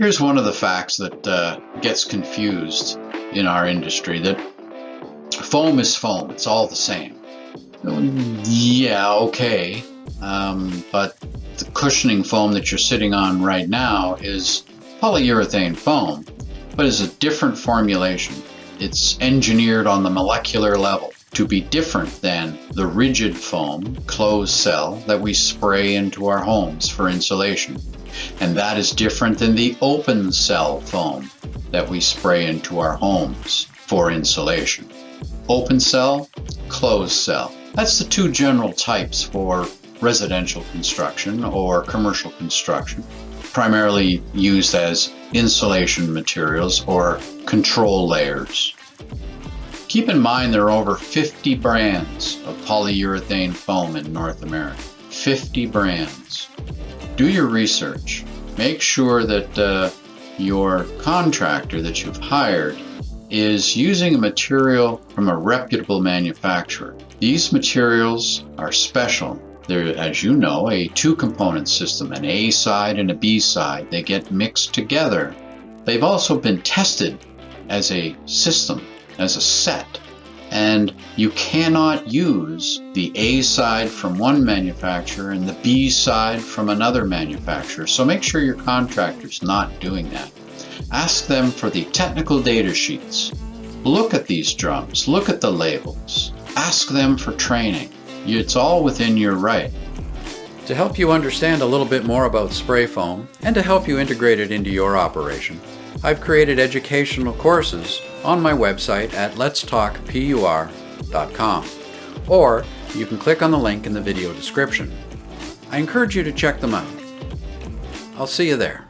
Here's one of the facts that gets confused in our industry, that foam is foam. It's all the same. Yeah, okay. But the cushioning foam that you're sitting on right now is polyurethane foam, but is a different formulation. It's engineered on the molecular level to be different than the rigid foam, closed cell, that we spray into our homes for insulation. And that is different than the open cell foam that we spray into our homes for insulation. Open cell, closed cell. That's the two general types for residential construction or commercial construction, primarily used as insulation materials or control layers. Keep in mind there are over 50 brands of polyurethane foam in North America. 50 brands. Do your research. Make sure that your contractor that you've hired is using a material from a reputable manufacturer. These materials are special. They're, as you know, a two-component system, an A side and a B side. They get mixed together. They've also been tested as a system, as a set. And you cannot use the A side from one manufacturer and the B side from another manufacturer. So make sure your contractor's not doing that. Ask them for the technical data sheets. Look at these drums. Look at the labels. Ask them for training. It's all within your right. To help you understand a little bit more about spray foam and to help you integrate it into your operation, I've created educational courses on my website at letstalkpur.com, or you can click on the link in the video description. I encourage you to check them out. I'll see you there.